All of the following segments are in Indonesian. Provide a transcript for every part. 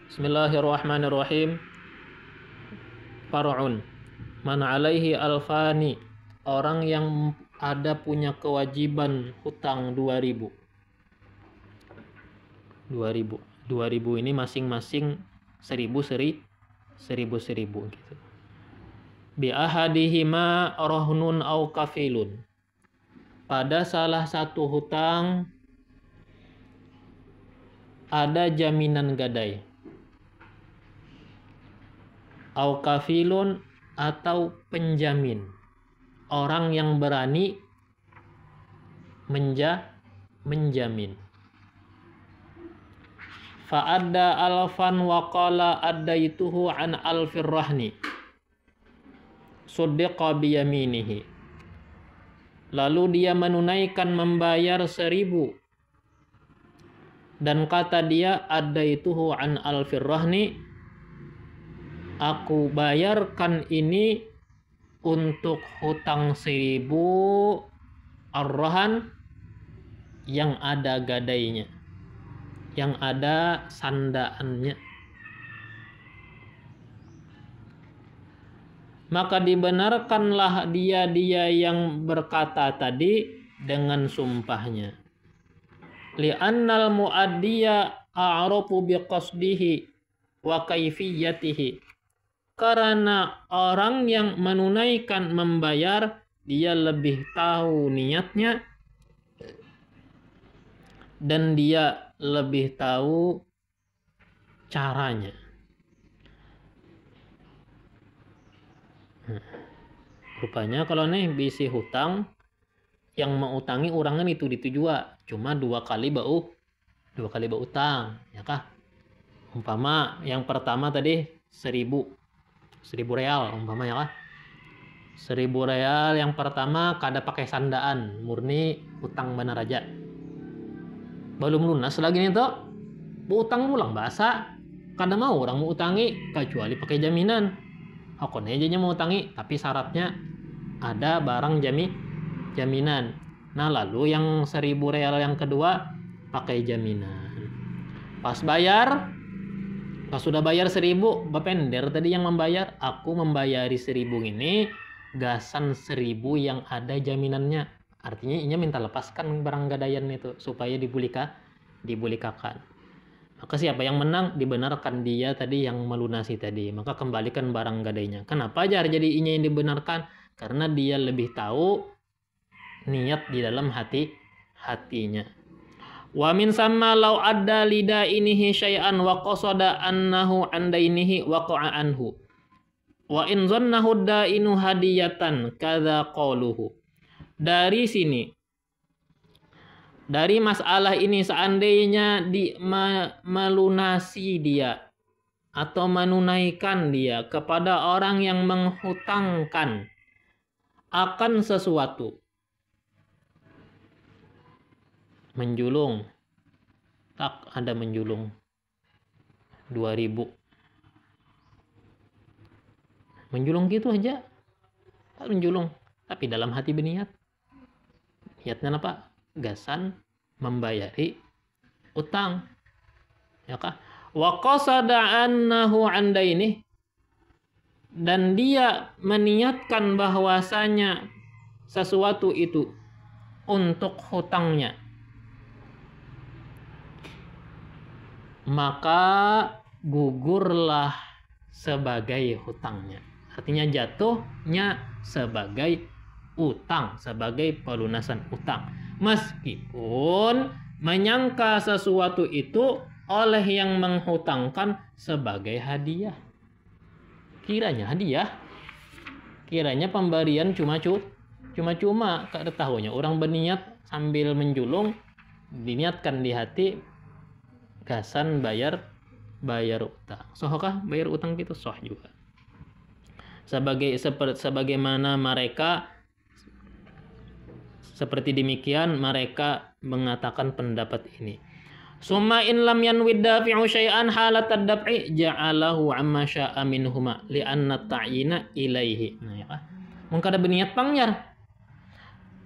Bismillahirrahmanirrahim. Far'un. Man alaihi alfani. Orang yang ada punya kewajiban hutang 2000. 2000 ini masing-masing 1000 gitu. Bi ahadihima rahnun au kafilun. Pada salah satu hutang ada jaminan gadai. Au kafilun atau penjamin. Orang yang berani menjamin. Fa'adda alfan wa qala addaituhu an alfir rahni. Suddiqa biyaminihi. Lalu dia menunaikan membayar 1000. Dan kata dia addaituhu an alfir rahni. Aku bayarkan ini untuk hutang 1000 ar-rahan yang ada gadainya, yang ada sandaannya. Maka dibenarkanlah dia yang berkata tadi dengan sumpahnya. Li'annal muaddiya a'rafu biqasdihi wa kaifiyatihi. Karena orang yang menunaikan membayar, dia lebih tahu niatnya dan dia lebih tahu caranya. Rupanya kalau nih bisi hutang, yang mengutangi urangan itu jua, cuma 2 kali bau utang, ya kah? Umpama yang pertama tadi 1000 real umpama, ya kah? 1000 real yang pertama kada pakai sandaan, murni utang benar aja. Belum lunas lagi nih toh, utang pulang bahasa, kada mau orang mau utangi kecuali pakai jaminan. Aku aja mau utangi, tapi syaratnya ada barang jaminan. Nah lalu yang 1000 real yang kedua pakai jaminan. Pas sudah bayar 1000, bapender tadi yang membayar, aku membayari 1000 ini gasan 1000 yang ada jaminannya. Artinya inya minta lepaskan barang gadaian itu supaya dibulikakan. Maka siapa yang menang dibenarkan dia tadi yang melunasi tadi, maka kembalikan barang gadainya. Kenapa jar jadi inya yang dibenarkan? Karena dia lebih tahu niat di dalam hatinya. Wa min samma law adda lidainihi syai'an wa qasada annahu andainihi waqa'a anhu. Wa in zannahu dainu hadiyatan kadza qaluhu. Dari sini, dari masalah ini, seandainya melunasi dia atau menunaikan dia kepada orang yang menghutangkan akan sesuatu, menjulung, tak ada menjulung 2000, menjulung gitu aja, tak menjulung, tapi dalam hati berniat, niatnya apa? Gasan membayari utang, ya kah? Wa qasada annahu andaini, dan dia meniatkan bahwasanya sesuatu itu untuk hutangnya, maka gugurlah sebagai hutangnya. Artinya jatuhnya sebagai utang, sebagai pelunasan utang. Meskipun menyangka sesuatu itu oleh yang menghutangkan sebagai hadiah. Kiranya hadiah, kiranya pemberian cuma-cuma, kada tahunya orang berniat sambil menjulung, diniatkan di hati gasan bayar utang. Sohkah bayar utang gitu? Soh juga. Sebagaimana mereka seperti demikian mereka mengatakan pendapat ini. Summa in lam yanwid dafi'u syai'an halat ad-daf'i ja'alahu amma sya'a minhuma li'anna ta'yina ilaihi. Nah ya, mung kada berniat pangyar.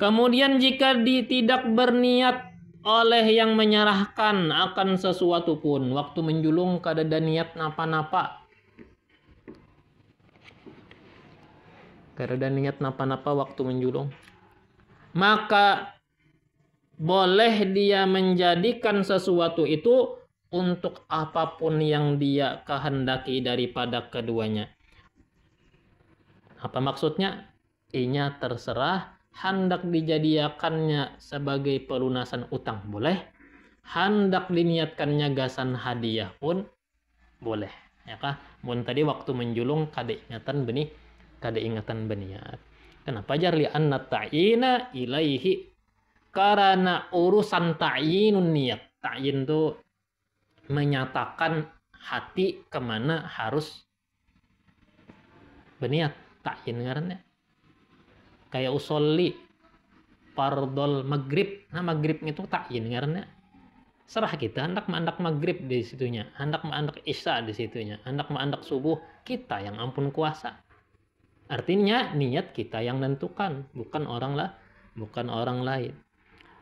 Kemudian jika tidak berniat oleh yang menyerahkan akan sesuatu pun waktu menjulung kada ada niat napa-napa. Kada ada niat napa-napa waktu menjulung. Maka boleh dia menjadikan sesuatu itu untuk apapun yang dia kehendaki daripada keduanya. Apa maksudnya? Inya terserah, hendak dijadikannya sebagai pelunasan utang boleh, hendak diniatkannya gasan hadiah pun boleh. Ya kah? Mun tadi waktu menjulung kada ingatan beniat. Kenapa jar li anna ta'yina ilaihi? Karena urusan ta'yinun niat. Ta'yin itu menyatakan hati kemana harus berniat. Ta'yin ngarannya. Kayak usolli fardol maghrib. Nah maghrib itu ta'yin ngarannya. Serah kita hendak maghrib di situnya, hendak isya di situnya, hendak subuh, kita yang ampun kuasa. Artinya niat kita yang menentukan, bukan orang lain.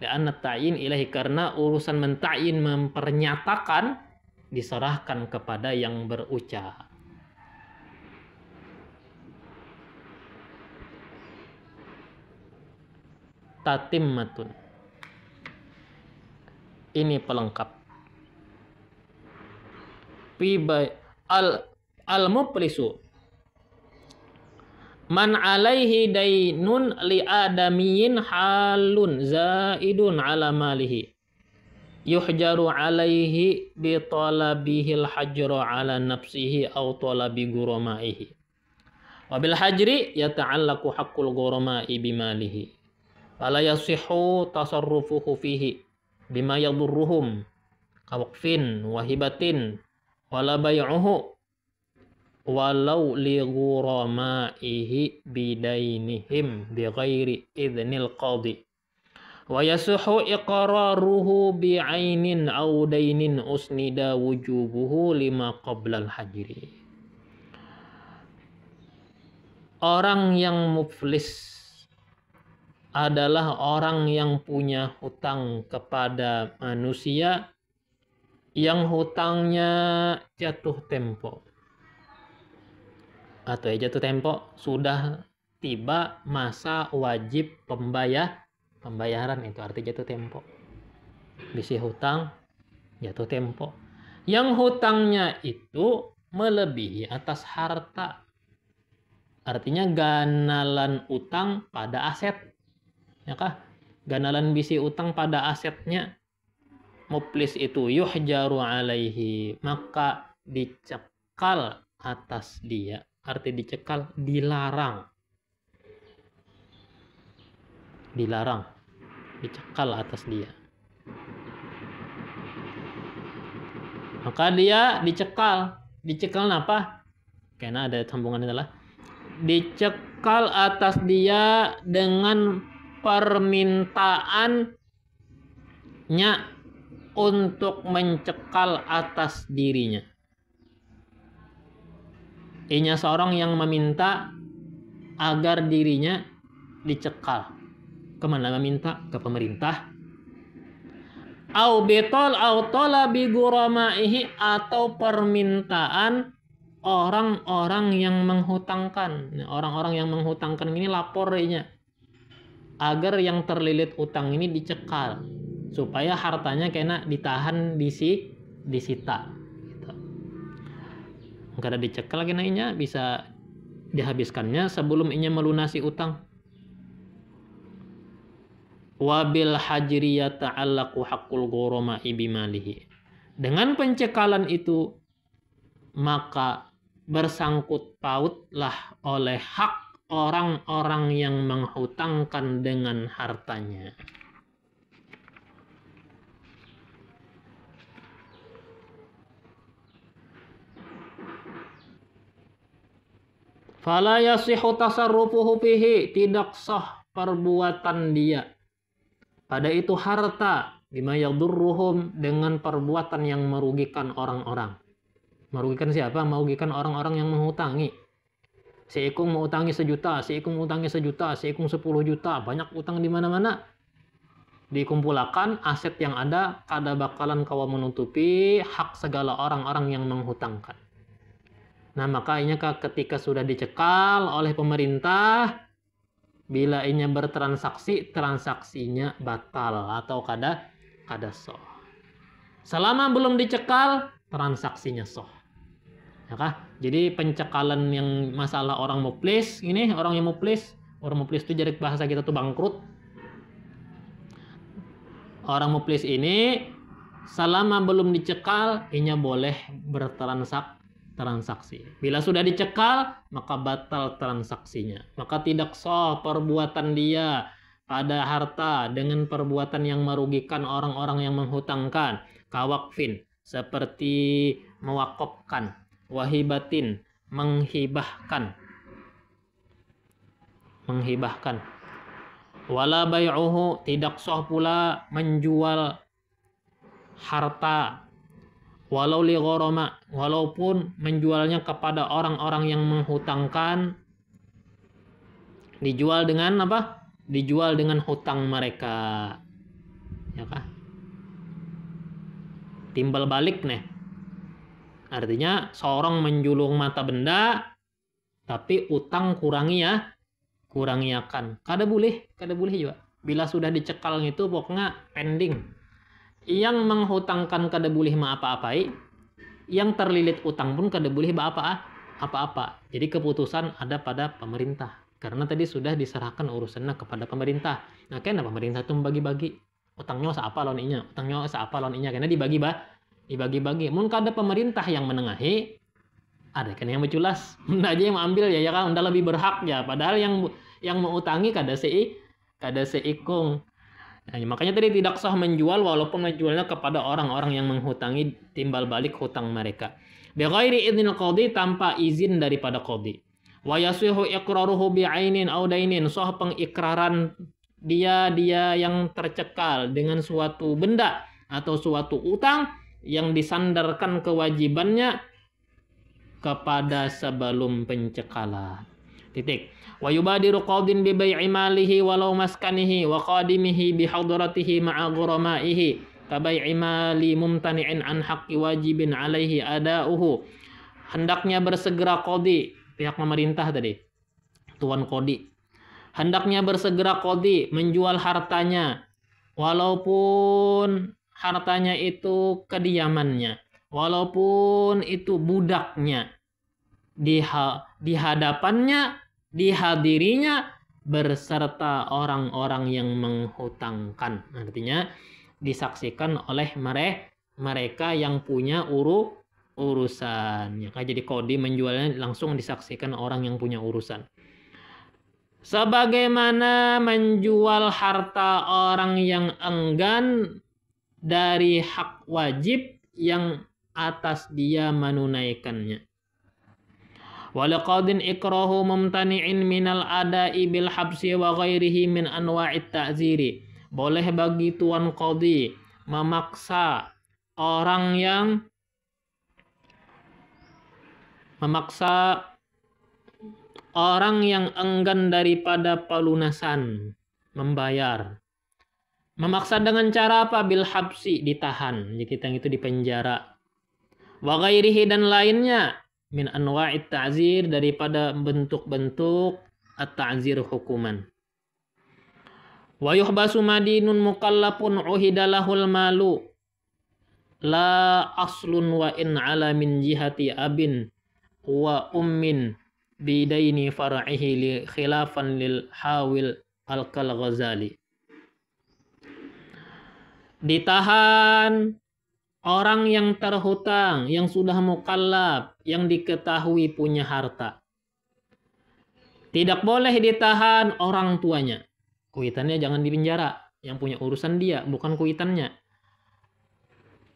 Li'anna ta'yin ilahi, karena urusan menta'yin mempernyatakan diserahkan kepada yang berucap. Tatimmatun. Ini pelengkap. Al-muflisu man alaihi dainun li adamiyin halun zaidun ala malihi yuhjaru alaihi bi talabihil hajra ala nafsihi aw talabi guramaihi wa bil hajri yata'allaqu haqqul guramai bimalihi fala yasihhu tasarrufuhu fihi bima yadurruhum kawaqfin wahibatin wala bay'uhu walau li ghuramaihi bidainihim bighairi idznil qadi wa yasuhu iqraruhu bi'ainin aw dainin usnida wujubuhu lima qablal hajri. Orang yang muflis adalah orang yang punya hutang kepada manusia yang hutangnya jatuh tempo. Atau jatuh tempo sudah tiba masa wajib pembayaran, itu arti jatuh tempo. Bisi hutang jatuh tempo. Yang hutangnya itu melebihi atas harta. Artinya ganalan utang pada aset. Ya kah? Ganalan bisi utang pada asetnya. Muflis itu yuhjaru alaihi, maka dicekal atas dia. Arti dicekal, dilarang, dicekal atas dia. Maka dia dicekal apa? Karena ada sambungan adalah dicekal atas dia dengan permintaannya untuk mencekal atas dirinya. Inya seorang yang meminta agar dirinya dicekal. Kemana meminta? Ke pemerintah. Au bitol au talabi guramaihi, atau permintaan orang-orang yang menghutangkan. Orang-orang yang menghutangkan ini laporinya agar yang terlilit utang ini dicekal supaya hartanya kena ditahan disita. Karena dicekal kena inya bisa dihabiskannya sebelum inya melunasi utang. Wabil hajri yata'allaqu haqqul ghurama'i bimalihi. Dengan pencekalan itu maka bersangkut pautlah oleh hak orang-orang yang menghutangkan dengan hartanya. Fala yasihu tasarrufuhu fihi, tidak sah perbuatan dia pada itu harta bima yadurruhum, dengan perbuatan yang merugikan orang-orang. Merugikan siapa? Merugikan orang-orang yang menghutangi. Si Ikung mengutangi 1 juta, si Ikung mengutangi 1 juta, si Ikung 10 juta, banyak utang di mana-mana. dikumpulkan aset yang ada kada bakalan kawa menutupi hak segala orang-orang yang menghutangkan. Nah, makanya ketika sudah dicekal oleh pemerintah, bila inya bertransaksi, transaksinya batal atau kada sah. Selama belum dicekal, transaksinya sah. Ya kah? Jadi pencekalan yang masalah orang muflis, ini orang yang muflis, orang muflis itu jadi bahasa kita tuh bangkrut. Orang muflis ini selama belum dicekal, inya boleh bertransaksi. Bila sudah dicekal, maka batal transaksinya. Maka tidak sah perbuatan dia pada harta dengan perbuatan yang merugikan orang-orang yang menghutangkan. Kawakfin, seperti mewakafkan, wahibatin, menghibahkan. Wala bai'uhu, tidak sah pula menjual harta walau li gharama, walaupun menjualnya kepada orang-orang yang menghutangkan, dijual dengan apa? Dijual dengan hutang mereka. Ya kah? Timbal balik nih. Artinya seorang menjulung mata benda tapi utang kurangi akan. Kada boleh juga. Bila sudah dicekal itu pokoknya pending. Yang menghutangkan kada boleh apa-apai, yang terlilit utang pun kada boleh apa-apa. Jadi keputusan ada pada pemerintah. Karena tadi sudah diserahkan urusannya kepada pemerintah. Nah, karena pemerintah itu membagi-bagi. Utangnya seapa lawan inya, karena dibagi-bagi. Mun kada pemerintah yang menengahi, ada kan yang menculas. Mun aja yang mengambil ya kan, unda lebih berhak ya. Padahal yang mengutangi kada seikung. Nah, makanya tadi tidak sah menjual walaupun menjualnya kepada orang-orang yang menghutangi, timbal balik hutang mereka. Bi ghairi idznil qadhi, tanpa izin daripada qadhi. Wa yasihu iqraruhu bi'ainin aw dainin, sah pengikraran dia yang tercekal dengan suatu benda atau suatu utang yang disandarkan kewajibannya kepada sebelum pencekalan. Titik. Wa yubadiru qadin bi bai'i malihi walau maskanihi wa qadimihi bi hadratihi ma'a ghuramaihi ka bai'i mali mumtani'in an haqqi wajibin alaihi ada'uhu. Hendaknya bersegera qadi, pihak pemerintah tadi, tuan qadi, hendaknya bersegera qadi menjual hartanya walaupun hartanya itu kediamannya, walaupun itu budaknya, di hadapannya, dihadirinya berserta orang-orang yang menghutangkan. Artinya disaksikan oleh mereka yang punya urusan. Ya, jadi qadi menjualnya langsung disaksikan orang yang punya urusan. Sebagaimana menjual harta orang yang enggan dari hak wajib yang atas dia menunaikannya. Walaqadin ikrahu mumtani'in minal ada'i bil habsi wa ghairihi min anwa'it ta'ziri. Boleh bagi tuan qadi memaksa orang yang enggan daripada pelunasan membayar. Memaksa dengan cara apa? Bil habsi, ditahan. Jadi kita itu dipenjara. Wa ghairihi, dan lainnya, min anwa'it ta'zir, daripada bentuk-bentuk at-ta'zir hukuman. Wa yuhbasu madinun mukallafun uhidalahul malu la aslun wa in ala min jihati abin wa ummin bidaini far'ihi li khilafan lil hawil al-Ghazali. Ditahan orang yang terhutang, yang sudah mukallaf, yang diketahui punya harta. Tidak boleh ditahan orang tuanya. Kuitannya jangan dipenjara. Yang punya urusan dia, bukan kuitannya.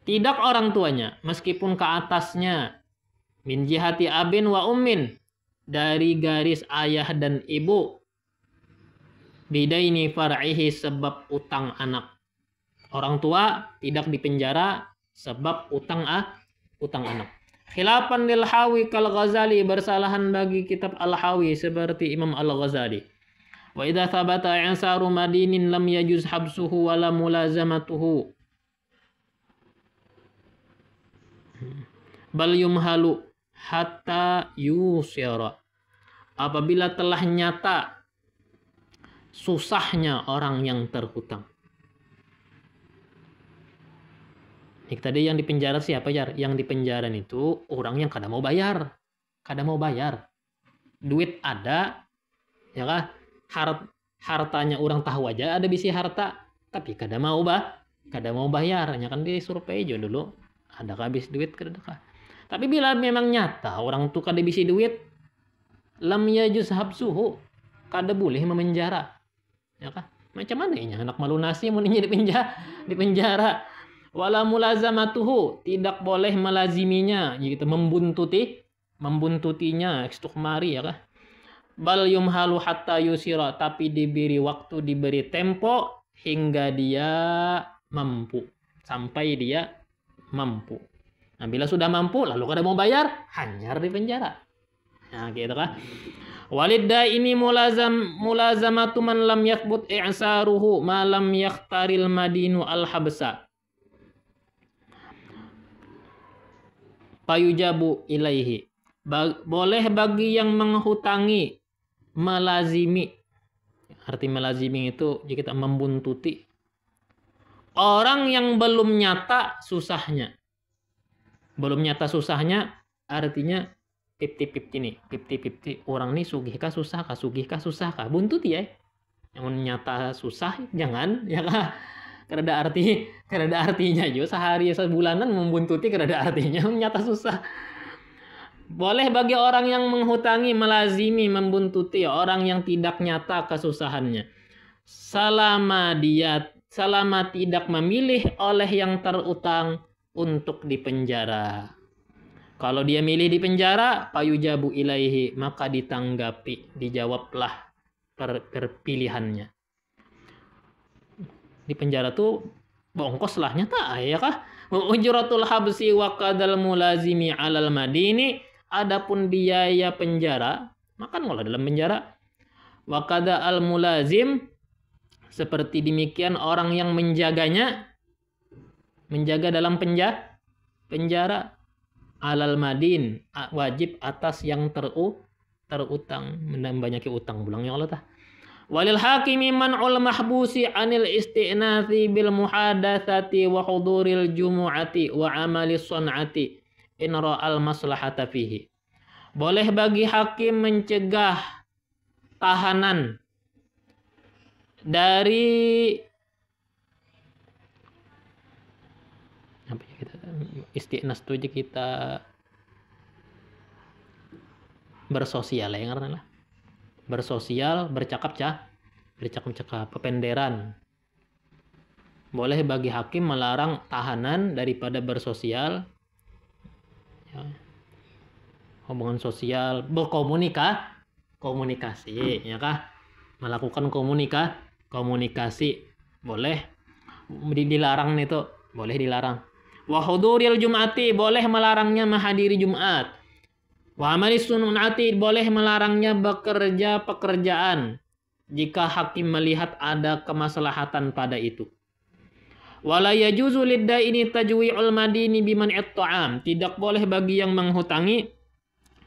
Tidak orang tuanya, meskipun ke atasnya. Min jihati abin wa ummin, dari garis ayah dan ibu. Bidaini far'ihi, sebab utang anak. Orang tua tidak dipenjara sebab utang anak. Khilafan lil Hawi kal Ghazali, bersalahan bagi kitab Al-Hawi seperti Imam Al-Ghazali. Wa idza thabata i'saru madinin lam yajuz habsuhu wala mulazamatuhu. Bal yumhalu hatta yusira. Apabila telah nyata susahnya orang yang terhutang. Ini tadi yang dipenjara siapa, Jar? Yang dipenjara itu orang yang kada mau bayar. Kada mau bayar. Duit ada, ya kah? Hartanya orang tahu aja ada bisi harta, tapi kada mau bayar. Ya kan disurvei aja dulu. Adakah habis duit, kadakah? Tapi bila memang nyata orang tuh kada bisi duit, lam yajuz habsuhu, kada boleh memenjara. Ya kah? Macam mana ini anak malunasi muninya dipenjara. Wala mulazamatuhu, tidak boleh melaziminya, gitu, membuntutinya ekstukmari, ya kah? Bal yumhalu hatta yusira, tapi diberi waktu, diberi tempo hingga dia mampu, sampai dia mampu. Nah, bila sudah mampu lalu kada mau bayar, hanyar di penjara. Nah, gitu kah? Walidda ini mulazamatu man lam yathbut i'saruhu ma lam yakhtaril madinu al-habsa. Payujabu ilaihi. Boleh bagi yang menghutangi melazimi. Arti melazimi itu jika kita membuntuti orang yang belum nyata susahnya. Belum nyata susahnya artinya 50-50 nih. 50-50 orang nih sugih kah susah kah. Buntuti ya. Yang nyata susah jangan, ya kah? Karena ada artinya juga sehari sebulanan membuntuti karena ada artinya nyata susah. Boleh bagi orang yang menghutangi melazimi membuntuti orang yang tidak nyata kesusahannya. Selama tidak memilih oleh yang terutang untuk dipenjara. Kalau dia milih di penjara, payujabu ilaihi, maka ditanggapi, dijawablah perpilihannya. Di penjara tuh bongkos lah, nyata ya kah? Ujratul habsi wa qadal mulazimi alal madini, adapun biaya penjara, makan kalau dalam penjara. Wa qada al mulazim, seperti demikian orang yang menjaga dalam penjara alal madin, wajib atas yang terutang, membanyaki utang bulang ya Allah tah. Walil hakimi man'ul mahbusi anil isti'nathi bil muhadatsati wa huduril jumu'ati wa amali sun'ati in ra'al maslahata fihi. Boleh bagi hakim mencegah tahanan dari apa ya, kita isti'nas itu aja kita bersosial ya karena lah. Bersosial, bercakap, pependeran. Boleh bagi hakim melarang tahanan daripada bersosial, ya, hubungan sosial, komunikasi, ya kah? Melakukan komunikasi, boleh dilarang itu, boleh dilarang. Wa huduril jum'ati, boleh melarangnya menghadiri Jumat. Wa amali sun'ati, boleh melarangnya bekerja pekerjaan jika hakim melihat ada kemaslahatan pada itu. Wala yajuzu liddaini tajwi'ul madini biman'it ta'am, tidak boleh bagi yang menghutangi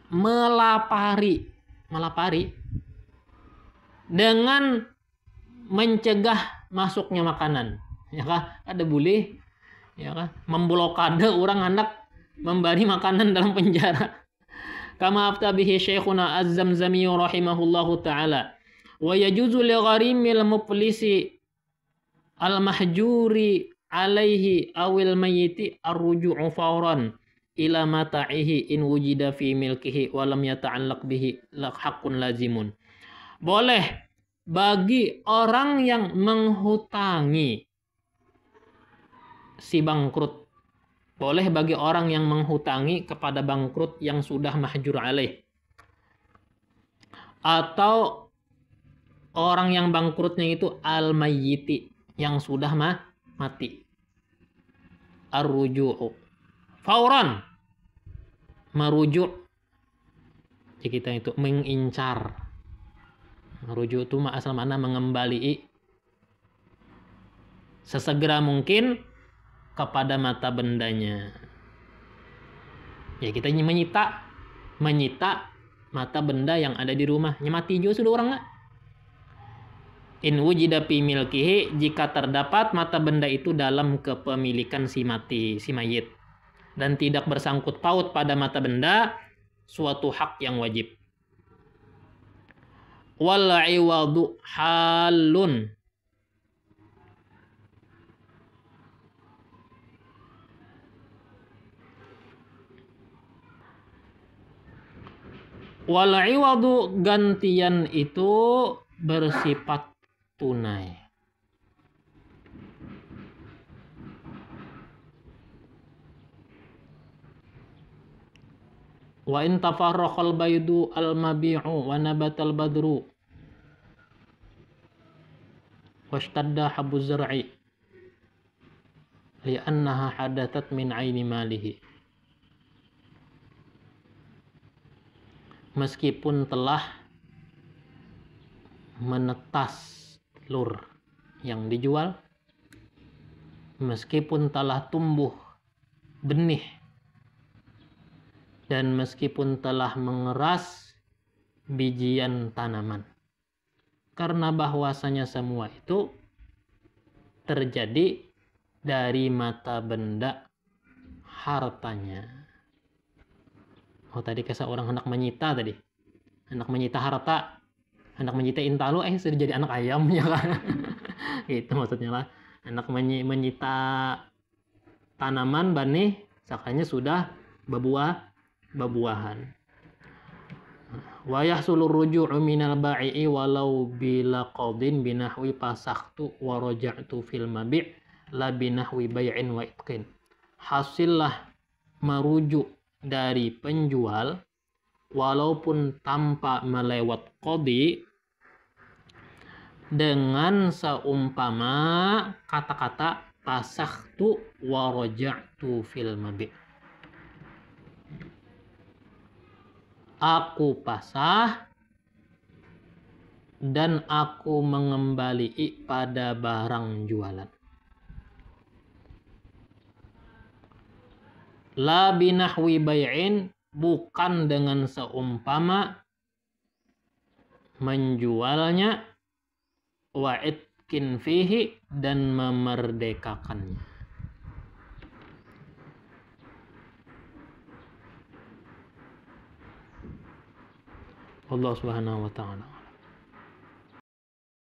melapari dengan mencegah masuknya makanan, ya kah? Ada boleh, ya kah? Memblokade orang anak memberi makanan dalam penjara. Kama afta bihi Syekhuna Az-Zamzami rahimahullahu ta'ala. Wa yajuzu li gharimil muflisi al-mahjuri alaihi awil mayyiti ar-ruju'u fawran ila mata'ihi in wujida fi milkihi wa lam yata'allaq bihi haqqun lazimun. Boleh bagi orang yang menghutangi si bangkrut. Boleh bagi orang yang menghutangi kepada bangkrut yang sudah mahjur alaih. Atau orang yang bangkrutnya itu al-mayyiti, yang sudah mati. Ar-ruju'u. Fauran. Merujuk. Jadi kita itu mengincar. Rujuk itu asal mana mengembali sesegera mungkin kepada mata bendanya. Ya kita menyita mata benda yang ada di rumah. Mati juga sudah orang nggak? In wujida fi milkihi, jika terdapat mata benda itu dalam kepemilikan si mayit, dan tidak bersangkut paut pada mata benda suatu hak yang wajib. Wal iwadu halun. Wal iwadu gantian itu bersifat tunai. Wa in tafarraqal baydu al mabi'u wa nabatal badru washtadda habu zar'i li'annaha hadathat min aini malihi. Meskipun telah menetas telur yang dijual, meskipun telah tumbuh benih, dan meskipun telah mengeras bijian tanaman, karena bahwasanya semua itu terjadi dari mata benda hartanya. Oh tadi kayak seorang hendak menyita tadi, hendak menyita harta, hendak menyita intalu, sudah jadi anak ayam ya kan? Itu maksudnya lah, hendak menyita tanaman benih, sakanya sudah bebuahan. Wa yahsulu ruju'u minal ba'i'i walau bila qadin binahwi pasaktu wa raja'tu fil mabi' la binahwi bai'in wa itqin. Hasillah merujuk dari penjual walaupun tanpa melewat qadi dengan seumpama kata-kata pasaktu wa raja'tu fil mabi'. Aku pasah dan aku mengembalikan pada barang jualan. La binahwi bai'in, bukan dengan seumpama menjualnya, wa itkin fihi, dan memerdekakannya. Allah Subhanahu wa ta'ala.